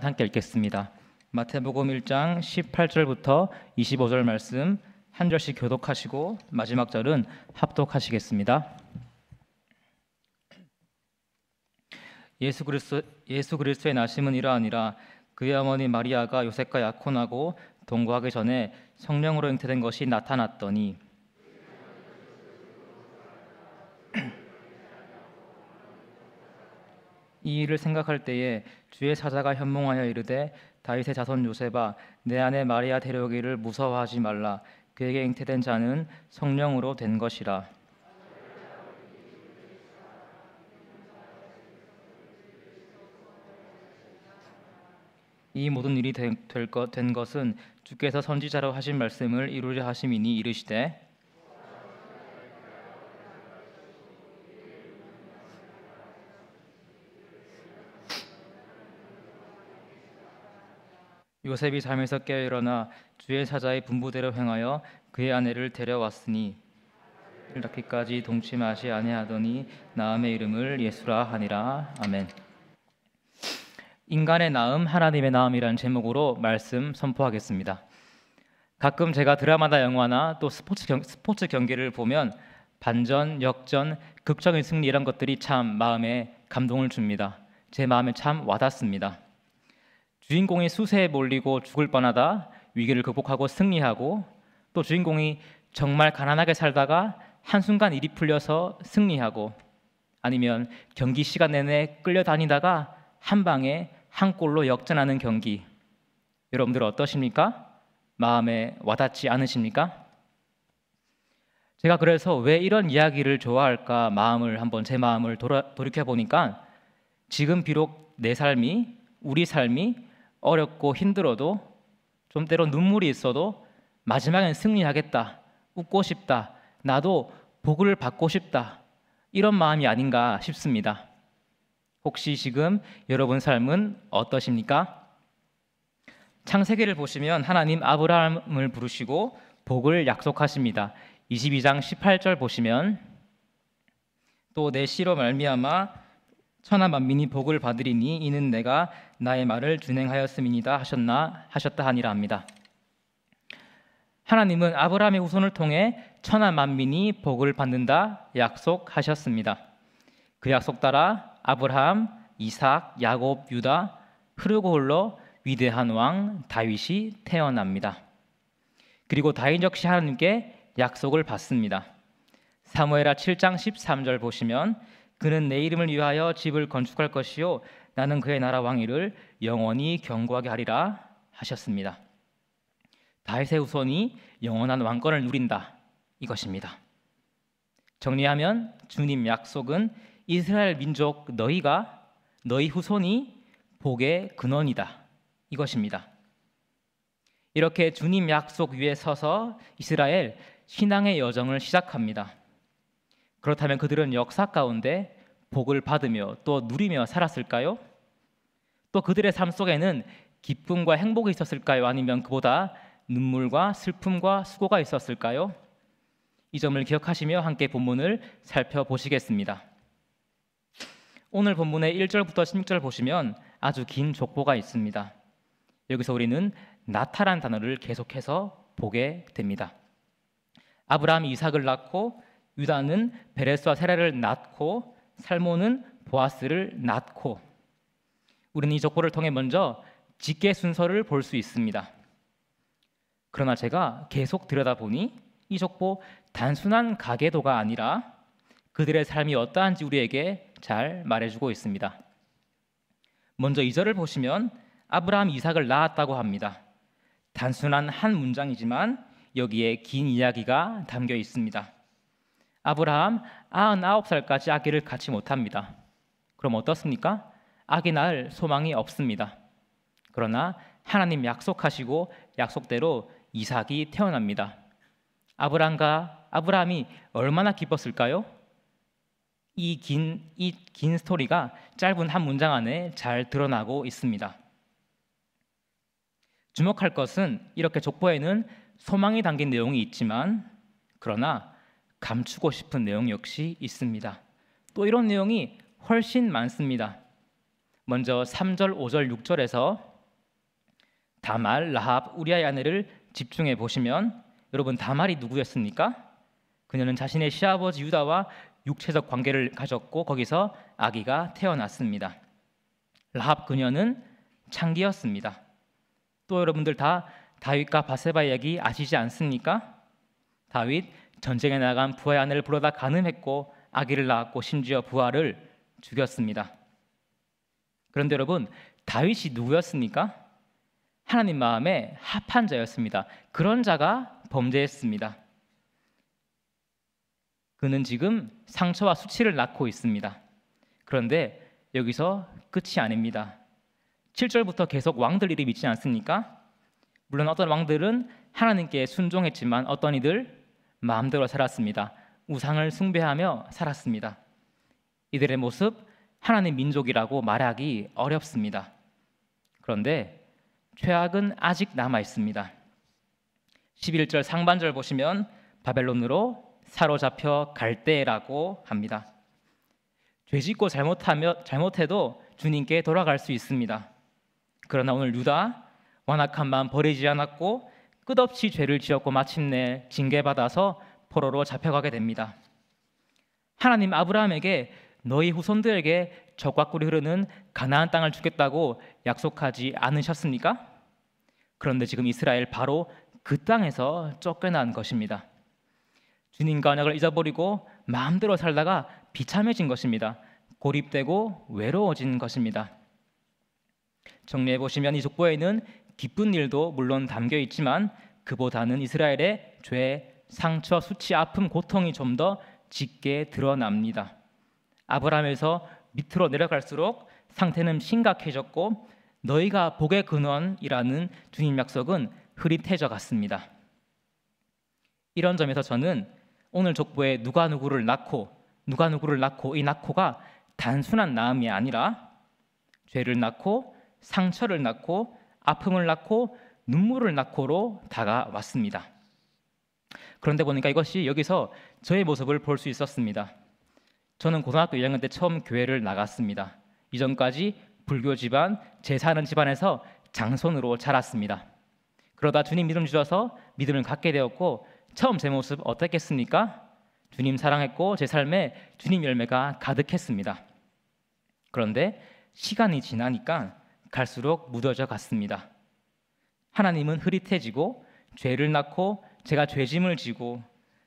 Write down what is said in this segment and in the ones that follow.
함께 읽겠습니다. 마태복음 1장 18절부터 25절 말씀 한 절씩 교독하시고 마지막 절은 합독하시겠습니다. 예수 그리스도의 나심은 이러하니라. 그의 어머니 마리아가 요셉과 약혼하고 동거하기 전에 성령으로 잉태된 것이 나타났더니 이 일을 생각할 때에 주의 사자가 현몽하여 이르되 다윗의 자손 요셉아 내 아내 마리아 데려오기를 무서워하지 말라. 그에게 잉태된 자는 성령으로 된 것이라. 이 모든 일이 된 것은 주께서 선지자로 하신 말씀을 이루려 하심이니 이르시되 요셉이 잠에서 깨어 일어나 주의 사자의 분부대로 행하여 그의 아내를 데려왔으니 낳기까지 동침하지 아니하더니 나음의 이름을 예수라 하니라. 아멘. 인간의 나음 하나님의 나음이라는 제목으로 말씀 선포하겠습니다. 가끔 제가 드라마나 영화나 또 스포츠 경기를 보면 반전, 역전, 극적인 승리 이런 것들이 참 마음에 감동을 줍니다. 제 마음에 참 와닿습니다. 주인공이 수세에 몰리고 죽을 뻔하다 위기를 극복하고 승리하고, 또 주인공이 정말 가난하게 살다가 한순간 일이 풀려서 승리하고, 아니면 경기 시간 내내 끌려다니다가 한 방에 한 골로 역전하는 경기. 여러분들 어떠십니까? 마음에 와닿지 않으십니까? 제가 그래서 왜 이런 이야기를 좋아할까 제 마음을 돌이켜보니까 지금 비록 내 삶이, 우리 삶이 어렵고 힘들어도, 좀 때로 눈물이 있어도 마지막엔 승리하겠다, 웃고 싶다, 나도 복을 받고 싶다, 이런 마음이 아닌가 싶습니다. 혹시 지금 여러분 삶은 어떠십니까? 창세기를 보시면 하나님 아브라함을 부르시고 복을 약속하십니다. 22장 18절 보시면 또 내 씨로 말미암아 천하 만민이 복을 받으리니 이는 내가 나의 말을 준행하였음이니이다 하셨다 하니라 합니다. 하나님은 아브라함의 후손을 통해 천하 만민이 복을 받는다 약속하셨습니다. 그 약속 따라 아브라함, 이삭, 야곱, 유다 흐르고 흘러 위대한 왕 다윗이 태어납니다. 그리고 다윗 역시 하나님께 약속을 받습니다. 사무엘하 7장 13절 보시면 그는 내 이름을 위하여 집을 건축할 것이요 나는 그의 나라 왕위를 영원히 견고하게 하리라 하셨습니다. 다윗의 후손이 영원한 왕권을 누린다, 이것입니다. 정리하면 주님 약속은 이스라엘 민족 너희 후손이 복의 근원이다, 이것입니다. 이렇게 주님 약속 위에 서서 이스라엘 신앙의 여정을 시작합니다. 그렇다면 그들은 역사 가운데 복을 받으며 또 누리며 살았을까요? 또 그들의 삶 속에는 기쁨과 행복이 있었을까요? 아니면 그보다 눈물과 슬픔과 수고가 있었을까요? 이 점을 기억하시며 함께 본문을 살펴보시겠습니다. 오늘 본문의 1절부터 16절 보시면 아주 긴 족보가 있습니다. 여기서 우리는 나타란 단어를 계속해서 보게 됩니다. 아브라함이 이삭을 낳고, 유다는 베레스와 세라를 낳고, 살몬은 보아스를 낳고, 우리는 이 족보를 통해 먼저 직계 순서를 볼 수 있습니다. 그러나 제가 계속 들여다보니 이 족보 단순한 가계도가 아니라 그들의 삶이 어떠한지 우리에게 잘 말해주고 있습니다. 먼저 2절을 보시면 아브라함이 이삭을 낳았다고 합니다. 단순한 한 문장이지만 여기에 긴 이야기가 담겨 있습니다. 아브라함 99살까지 아기를 갖지 못합니다. 그럼 어떻습니까? 아기 낳을 소망이 없습니다. 그러나 하나님 약속하시고 약속대로 이삭이 태어납니다. 아브라함이 얼마나 기뻤을까요? 이 긴 스토리가 짧은 한 문장 안에 잘 드러나고 있습니다. 주목할 것은 이렇게 족보에는 소망이 담긴 내용이 있지만, 그러나 감추고 싶은 내용 역시 있습니다. 또 이런 내용이 훨씬 많습니다. 먼저 3절, 5절, 6절에서 다말, 라합, 우리아의 아내를 집중해 보시면 여러분 다말이 누구였습니까? 그녀는 자신의 시아버지 유다와 육체적 관계를 가졌고 거기서 아기가 태어났습니다. 라합 그녀는 창기였습니다. 또 여러분들 다 다윗과 바세바 이야기 아시지 않습니까? 다윗 전쟁에 나간 부하의 아내를 불러다 간음했고 아기를 낳았고 심지어 부하를 죽였습니다. 그런데 여러분 다윗이 누구였습니까? 하나님 마음에 합한 자였습니다. 그런 자가 범죄했습니다. 그는 지금 상처와 수치를 낳고 있습니다. 그런데 여기서 끝이 아닙니다. 7절부터 계속 왕들 이름이 있지 않습니까? 물론 어떤 왕들은 하나님께 순종했지만 어떤 이들 마음대로 살았습니다. 우상을 숭배하며 살았습니다. 이들의 모습 하나님 민족이라고 말하기 어렵습니다. 그런데 죄악은 아직 남아 있습니다. 11절 상반절 보시면 바벨론으로 사로잡혀 갈 때라고 합니다. 죄짓고 잘못해도 주님께 돌아갈 수 있습니다. 그러나 오늘 유다 완악한 마음 버리지 않았고 끝없이 죄를 지었고 마침내 징계받아서 포로로 잡혀가게 됩니다. 하나님 아브라함에게 너희 후손들에게 젖과 꿀이 흐르는 가나안 땅을 주겠다고 약속하지 않으셨습니까? 그런데 지금 이스라엘 바로 그 땅에서 쫓겨난 것입니다. 주님과 언약을 잊어버리고 마음대로 살다가 비참해진 것입니다. 고립되고 외로워진 것입니다. 정리해 보시면 이 족보에는 기쁜 일도 물론 담겨 있지만 그보다는 이스라엘의 죄, 상처, 수치, 아픔, 고통이 좀 더 짙게 드러납니다. 아브라함에서 밑으로 내려갈수록 상태는 심각해졌고 너희가 복의 근원이라는 주님 약속은 흐릿해져 갔습니다. 이런 점에서 저는 오늘 족보에 누가 누구를 낳고 이 낳고가 단순한 낳음이 아니라 죄를 낳고 상처를 낳고 아픔을 낳고 눈물을 낳고로 다가왔습니다. 그런데 보니까 이것이 여기서 저의 모습을 볼 수 있었습니다. 저는 고등학교 2학년 때 처음 교회를 나갔습니다. 이전까지 불교 집안, 제사하는 집안에서 장손으로 자랐습니다. 그러다 주님 믿음 주셔서 믿음을 갖게 되었고 처음 제 모습 어땠겠습니까? 주님 사랑했고 제 삶에 주님 열매가 가득했습니다. 그런데 시간이 지나니까 갈수록 무뎌져 갔습니다. 하나님은 흐릿해지고 죄를 낳고 제가 죄짐을 지고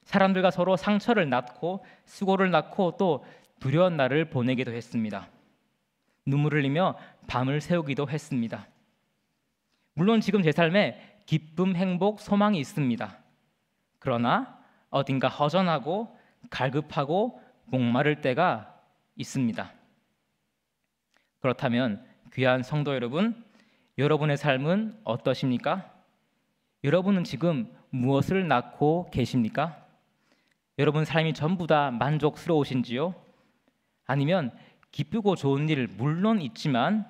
사람들과 서로 상처를 낳고 수고를 낳고 또 두려운 날을 보내기도 했습니다. 눈물을 흘리며 밤을 새우기도 했습니다. 물론 지금 제 삶에 기쁨, 행복, 소망이 있습니다. 그러나 어딘가 허전하고 갈급하고 목마를 때가 있습니다. 그렇다면 귀한 성도 여러분, 여러분의 삶은 어떠십니까? 여러분은 지금 무엇을 낳고 계십니까? 여러분 삶이 전부 다 만족스러우신지요? 아니면 기쁘고 좋은 일 물론 있지만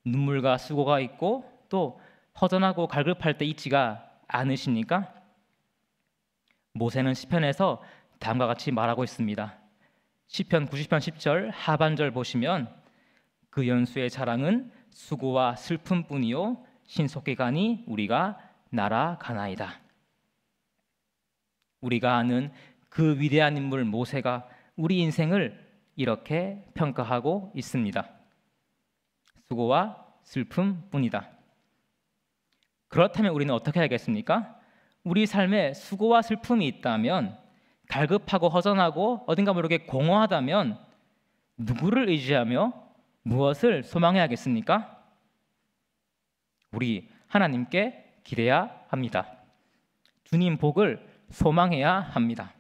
눈물과 수고가 있고 또 허전하고 갈급할 때 있지가 않으십니까? 모세는 시편에서 다음과 같이 말하고 있습니다. 시편 90편 10절 하반절 보시면 그 연수의 자랑은 수고와 슬픔뿐이요 신속히 가니 우리가 날아가나이다. 우리가 아는 그 위대한 인물 모세가 우리 인생을 이렇게 평가하고 있습니다. 수고와 슬픔뿐이다. 그렇다면 우리는 어떻게 해야겠습니까? 우리 삶에 수고와 슬픔이 있다면, 갈급하고 허전하고 어딘가 모르게 공허하다면 누구를 의지하며 무엇을 소망해야겠습니까? 우리 하나님께 기대야 합니다. 주님 복을 소망해야 합니다.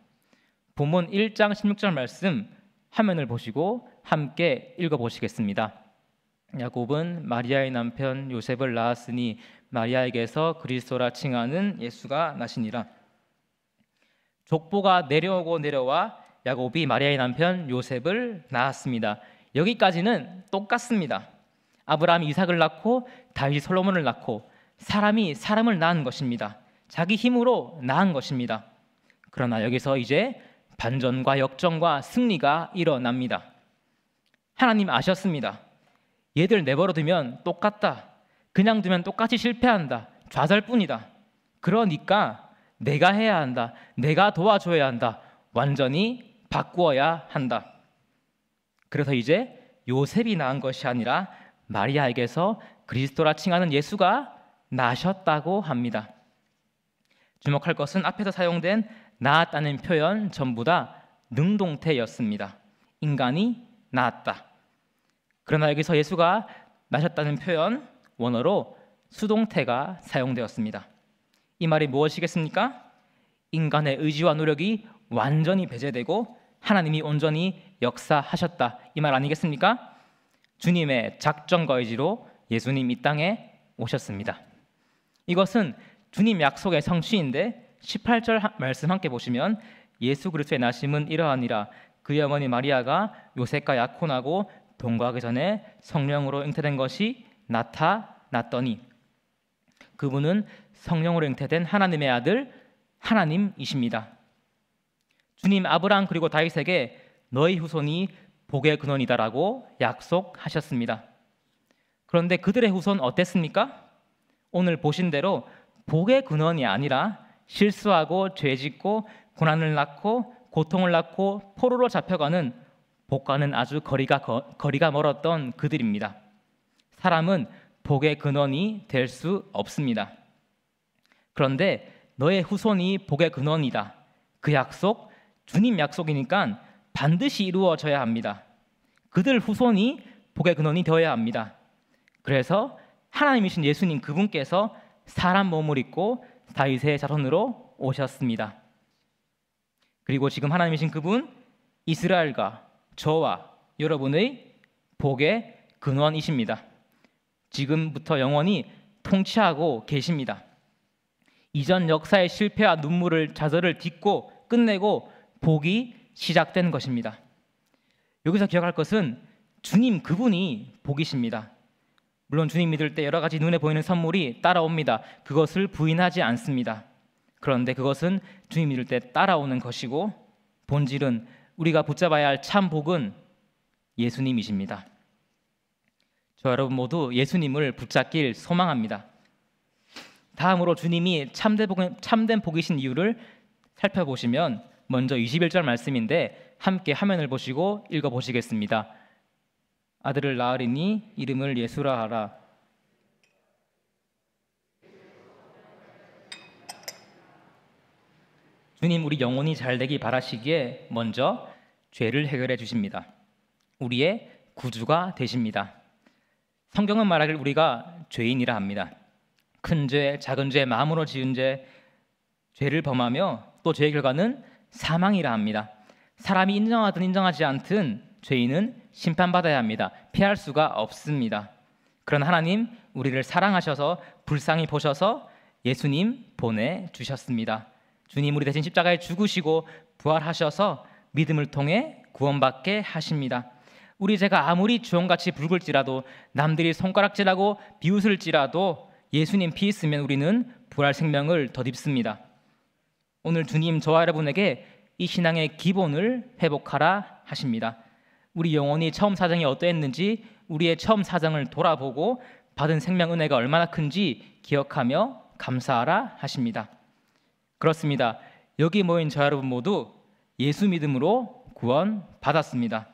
본문 1장 16절 말씀 화면을 보시고 함께 읽어보시겠습니다. 야곱은 마리아의 남편 요셉을 낳았으니 마리아에게서 그리스도라 칭하는 예수가 나시니라. 족보가 내려오고 내려와 야곱이 마리아의 남편 요셉을 낳았습니다. 여기까지는 똑같습니다. 아브라함이 이삭을 낳고 다윗이 솔로몬을 낳고 사람이 사람을 낳은 것입니다. 자기 힘으로 낳은 것입니다. 그러나 여기서 이제 반전과 역전과 승리가 일어납니다. 하나님 아셨습니다. 얘들 내버려 두면 똑같다. 그냥 두면 똑같이 실패한다. 좌절뿐이다. 그러니까 내가 해야 한다. 내가 도와줘야 한다. 완전히 바꾸어야 한다. 그래서 이제 요셉이 낳은 것이 아니라 마리아에게서 그리스도라 칭하는 예수가 나셨다고 합니다. 주목할 것은 앞에서 사용된 낳았다는 표현 전부 다 능동태였습니다. 인간이 낳았다. 그러나 여기서 예수가 나셨다는 표현 원어로 수동태가 사용되었습니다. 이 말이 무엇이겠습니까? 인간의 의지와 노력이 완전히 배제되고 하나님이 온전히 역사하셨다. 이 말 아니겠습니까? 주님의 작정과 의지로 예수님 이 땅에 오셨습니다. 이것은 주님 약속의 성취인데 18절 말씀 함께 보시면 예수 그리스도의 나심은 이러하니라. 그의 어머니 마리아가 요셉과 약혼하고 동거하기 전에 성령으로 잉태된 것이 나타났더니, 그분은 성령으로 잉태된 하나님의 아들 하나님이십니다. 주님 아브라함 그리고 다윗에게 너희 후손이 복의 근원이다라고 약속하셨습니다. 그런데 그들의 후손 어땠습니까? 오늘 보신 대로 복의 근원이 아니라 실수하고 죄짓고 고난을 낳고 고통을 낳고 포로로 잡혀가는 복과는 아주 거리가 멀었던 그들입니다. 사람은 복의 근원이 될 수 없습니다. 그런데 너의 후손이 복의 근원이다. 그 약속, 주님 약속이니까 반드시 이루어져야 합니다. 그들 후손이 복의 근원이 되어야 합니다. 그래서 하나님이신 예수님 그분께서 사람 몸을 입고 다윗의 자손으로 오셨습니다. 그리고 지금 하나님이신 그분 이스라엘과 저와 여러분의 복의 근원이십니다. 지금부터 영원히 통치하고 계십니다. 이전 역사의 실패와 눈물을 좌절을 딛고 끝내고 복이 시작된 것입니다. 여기서 기억할 것은 주님 그분이 복이십니다. 물론 주님 믿을 때 여러 가지 눈에 보이는 선물이 따라옵니다. 그것을 부인하지 않습니다. 그런데 그것은 주님 믿을 때 따라오는 것이고 본질은 우리가 붙잡아야 할 참 복은 예수님이십니다. 저 여러분 모두 예수님을 붙잡길 소망합니다. 다음으로 주님이 참된 복이신 이유를 살펴보시면 먼저 21절 말씀인데 함께 화면을 보시고 읽어보시겠습니다. 아들을 낳으리니 이름을 예수라 하라. 주님 우리 영혼이 잘되기 바라시기에 먼저 죄를 해결해 주십니다. 우리의 구주가 되십니다. 성경은 말하길 우리가 죄인이라 합니다. 큰 죄, 작은 죄, 마음으로 지은 죄, 죄를 범하며 또 죄의 결과는 사망이라 합니다. 사람이 인정하든 인정하지 않든 죄인은 심판받아야 합니다. 피할 수가 없습니다. 그러나 하나님 우리를 사랑하셔서 불쌍히 보셔서 예수님 보내주셨습니다. 주님 우리 대신 십자가에 죽으시고 부활하셔서 믿음을 통해 구원받게 하십니다. 우리 죄가 아무리 주홍같이 붉을지라도 남들이 손가락질하고 비웃을지라도 예수님 피 있으면 우리는 부활 생명을 덧입습니다. 오늘 주님 저와 여러분에게 이 신앙의 기본을 회복하라 하십니다. 우리 영혼이 처음 사정이 어떠했는지 우리의 처음 사정을 돌아보고 받은 생명 은혜가 얼마나 큰지 기억하며 감사하라 하십니다. 그렇습니다. 여기 모인 저 여러분 모두 예수 믿음으로 구원 받았습니다.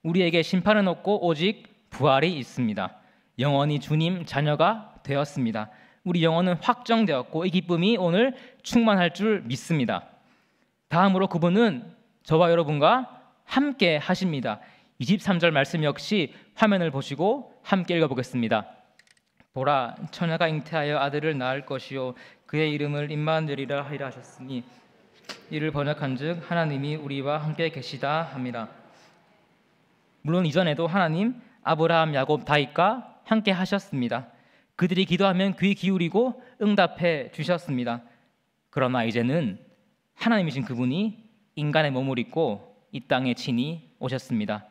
우리에게 심판은 없고 오직 부활이 있습니다. 영원히 주님 자녀가 되었습니다. 우리 영혼은 확정되었고 이 기쁨이 오늘 충만할 줄 믿습니다. 다음으로 그분은 저와 여러분과 함께 하십니다. 23절 말씀 역시 화면을 보시고 함께 읽어보겠습니다. 보라 처녀가 잉태하여 아들을 낳을 것이요 그의 이름을 임마누엘이라 하리라 하셨으니 이를 번역한즉 하나님이 우리와 함께 계시다 함이라. 물론 이전에도 하나님 아브라함, 야곱, 다윗과 함께 하셨습니다. 그들이 기도하면 귀 기울이고 응답해 주셨습니다. 그러나 이제는 하나님이신 그분이 인간의 몸을 입고 이 땅에 친히 오셨습니다.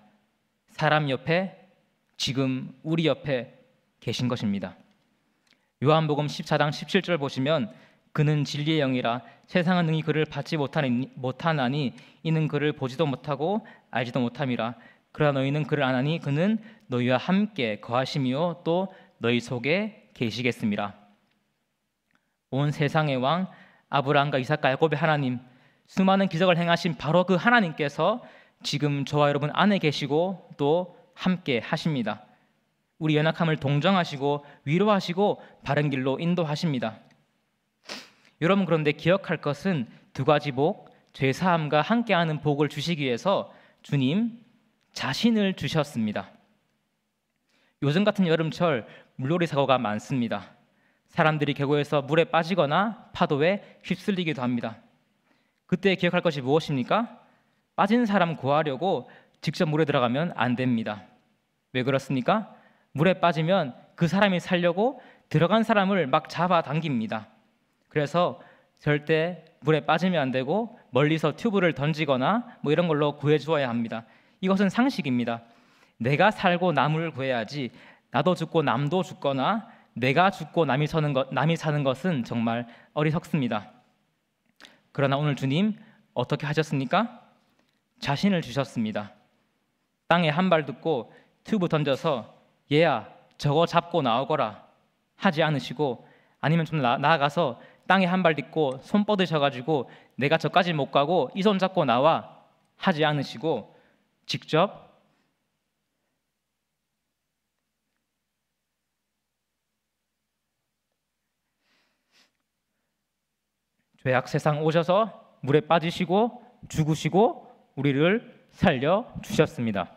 사람 옆에 지금 우리 옆에 계신 것입니다. 요한복음 14장 17절 보시면 그는 진리의 영이라 세상은 능히 그를 받지 못하나니 이는 그를 보지도 못하고 알지도 못함이라. 그러나 너희는 그를 아나니 그는 너희와 함께 거하심이요 또 너희 속에 계시겠습니다. 온 세상의 왕 아브라함과 이삭과 야곱의 하나님, 수많은 기적을 행하신 바로 그 하나님께서 지금 저와 여러분 안에 계시고 또 함께 하십니다. 우리 연약함을 동정하시고 위로하시고 바른 길로 인도하십니다. 여러분, 그런데 기억할 것은 두 가지 복, 죄사함과 함께하는 복을 주시기 위해서 주님 자신을 주셨습니다. 요즘 같은 여름철 물놀이 사고가 많습니다. 사람들이 계곡에서 물에 빠지거나 파도에 휩쓸리기도 합니다. 그때 기억할 것이 무엇입니까? 빠진 사람 구하려고 직접 물에 들어가면 안 됩니다. 왜 그렇습니까? 물에 빠지면 그 사람이 살려고 들어간 사람을 막 잡아당깁니다. 그래서 절대 물에 빠지면 안 되고 멀리서 튜브를 던지거나 이런 걸로 구해주어야 합니다. 이것은 상식입니다. 내가 살고 남을 구해야지 나도 죽고 남도 죽거나 내가 죽고 남이 사는 것은 정말 어리석습니다. 그러나 오늘 주님 어떻게 하셨습니까? 자신을 주셨습니다. 땅에 한 발 딛고 튜브 던져서 얘야 저거 잡고 나오거라 하지 않으시고, 아니면 좀 나아가서 땅에 한 발 딛고 손 뻗으셔가지고 내가 저까지 못 가고 이 손 잡고 나와 하지 않으시고 직접 죄악 세상 오셔서 물에 빠지시고 죽으시고 우리를 살려 주셨습니다.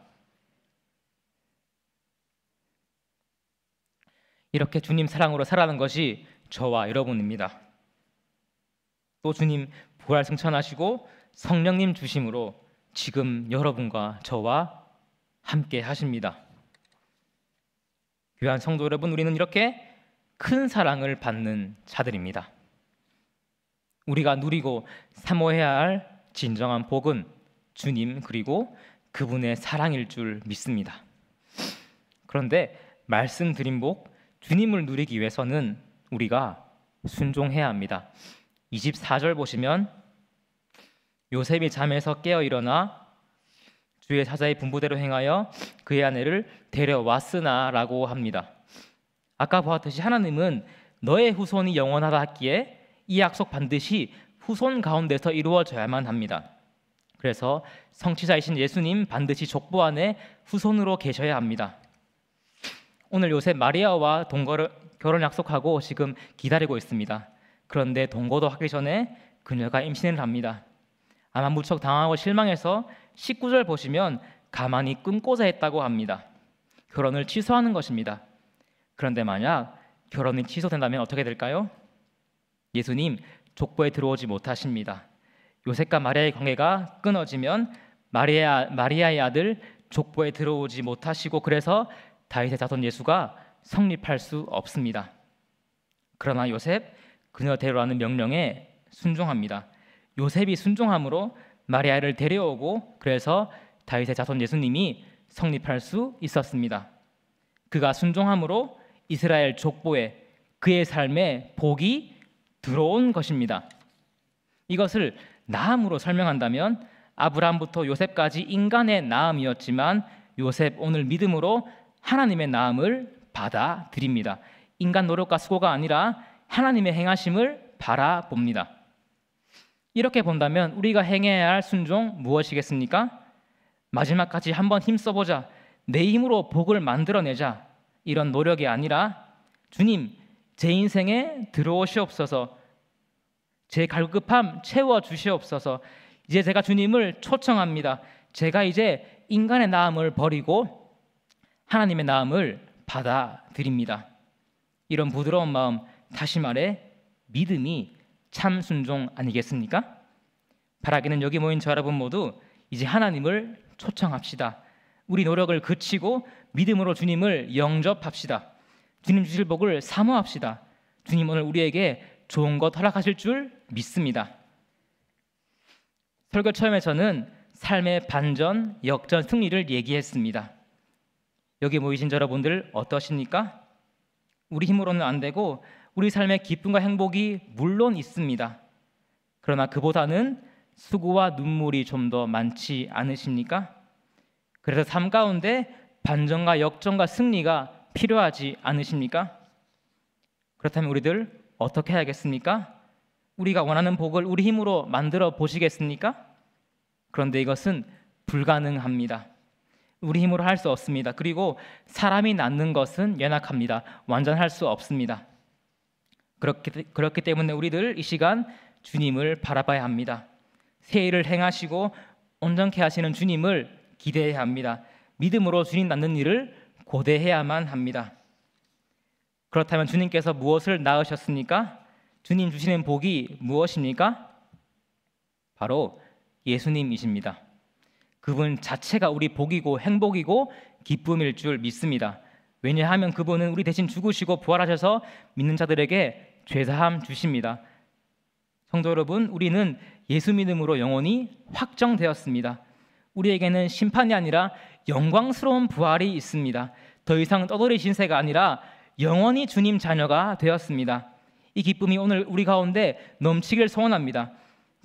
이렇게 주님 사랑으로 살아가는 것이 저와 여러분입니다. 또 주님 부활 승천하시고 성령님 주심으로 지금 여러분과 저와 함께 하십니다. 귀한 성도 여러분, 우리는 이렇게 큰 사랑을 받는 자들입니다. 우리가 누리고 사모해야 할 진정한 복은 주님 그리고 그분의 사랑일 줄 믿습니다. 그런데 말씀드린 복, 주님을 누리기 위해서는 우리가 순종해야 합니다. 24절 보시면 요셉이 잠에서 깨어 일어나 주의 사자의 분부대로 행하여 그의 아내를 데려왔으나 라고 합니다. 아까 보았듯이 하나님은 너의 후손이 영원하다 했기에 이 약속 반드시 후손 가운데서 이루어져야만 합니다. 그래서 성취자이신 예수님 반드시 족보 안에 후손으로 계셔야 합니다. 오늘 요셉 마리아와 결혼 약속하고 지금 기다리고 있습니다. 그런데 동거도 하기 전에 그녀가 임신을 합니다. 아마 무척 당하고 실망해서 19절 보시면 가만히 끊고자 했다고 합니다. 결혼을 취소하는 것입니다. 그런데 만약 결혼이 취소된다면 어떻게 될까요? 예수님 족보에 들어오지 못하십니다. 요셉과 마리아의 관계가 끊어지면 마리아의 아들 족보에 들어오지 못하시고, 그래서 다윗의 자손 예수가 성립할 수 없습니다. 그러나 요셉 그녀 데려라는 명령에 순종합니다. 요셉이 순종함으로 마리아를 데려오고, 그래서 다윗의 자손 예수님이 성립할 수 있었습니다. 그가 순종함으로 이스라엘 족보에 그의 삶에 복이 들어온 것입니다. 이것을 나음으로 설명한다면 아브라함부터 요셉까지 인간의 나음이었지만 요셉 오늘 믿음으로 하나님의 나음을 받아들입니다. 인간 노력과 수고가 아니라 하나님의 행하심을 바라봅니다. 이렇게 본다면 우리가 행해야 할 순종 무엇이겠습니까? 마지막까지 한번 힘써보자, 내 힘으로 복을 만들어내자, 이런 노력이 아니라 주님 제 인생에 들어오시옵소서, 제 갈급함 채워주시옵소서, 이제 제가 주님을 초청합니다. 제가 이제 인간의 나음을 버리고 하나님의 나음을 받아들입니다. 이런 부드러운 마음, 다시 말해 믿음이 참 순종 아니겠습니까? 바라기는 여기 모인 저 여러분 모두 이제 하나님을 초청합시다. 우리 노력을 그치고 믿음으로 주님을 영접합시다. 주님 주실 복을 사모합시다. 주님 오늘 우리에게 좋은 것 허락하실 줄 믿습니다. 설교 처음에 저는 삶의 반전, 역전, 승리를 얘기했습니다. 여기 모이신 여러분들 어떠십니까? 우리 힘으로는 안 되고 우리 삶의 기쁨과 행복이 물론 있습니다. 그러나 그보다는 수고와 눈물이 좀 더 많지 않으십니까? 그래서 삶 가운데 반전과 역전과 승리가 필요하지 않으십니까? 그렇다면 우리들 어떻게 해야겠습니까? 우리가 원하는 복을 우리 힘으로 만들어 보시겠습니까? 그런데 이것은 불가능합니다. 우리 힘으로 할 수 없습니다. 그리고 사람이 낳는 것은 연약합니다. 완전할 수 없습니다. 그렇기 때문에 우리들 이 시간 주님을 바라봐야 합니다. 새 일을 행하시고 온전케 하시는 주님을 기대해야 합니다. 믿음으로 주님 낳는 일을 고대해야만 합니다. 그렇다면 주님께서 무엇을 낳으셨습니까? 주님 주시는 복이 무엇입니까? 바로 예수님이십니다. 그분 자체가 우리 복이고 행복이고 기쁨일 줄 믿습니다. 왜냐하면 그분은 우리 대신 죽으시고 부활하셔서 믿는 자들에게 죄사함 주십니다. 성도 여러분, 우리는 예수 믿음으로 영원히 확정되었습니다. 우리에게는 심판이 아니라 영광스러운 부활이 있습니다. 더 이상 떠돌이 신세가 아니라 영원히 주님 자녀가 되었습니다. 이 기쁨이 오늘 우리 가운데 넘치길 소원합니다.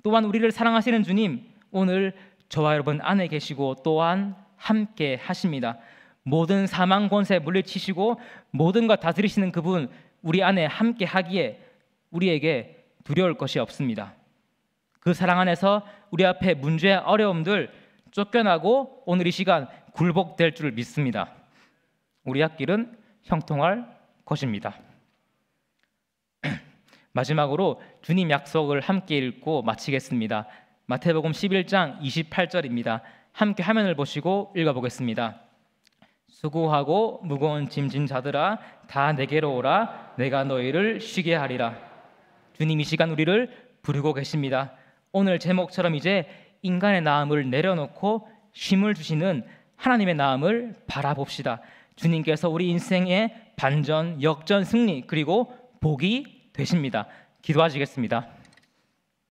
또한 우리를 사랑하시는 주님, 오늘 저와 여러분 안에 계시고 또한 함께 하십니다. 모든 사망 권세 물리치시고 모든 것 다스리시는 그분, 우리 안에 함께 하기에 우리에게 두려울 것이 없습니다. 그 사랑 안에서 우리 앞에 문제, 어려움들 쫓겨나고 오늘 이 시간 굴복될 줄 믿습니다. 우리 앞길은 형통할 것입니다. 마지막으로 주님 약속을 함께 읽고 마치겠습니다. 마태복음 11장 28절입니다. 함께 화면을 보시고 읽어보겠습니다. 수고하고 무거운 짐진 자들아 다 내게로 오라. 내가 너희를 쉬게 하리라. 주님 이 시간 우리를 부르고 계십니다. 오늘 제목처럼 이제 인간의 마음을 내려놓고 쉼을 주시는 하나님의 마음을 바라봅시다. 주님께서 우리 인생의 반전, 역전, 승리 그리고 복이 되십니다. 기도하시겠습니다.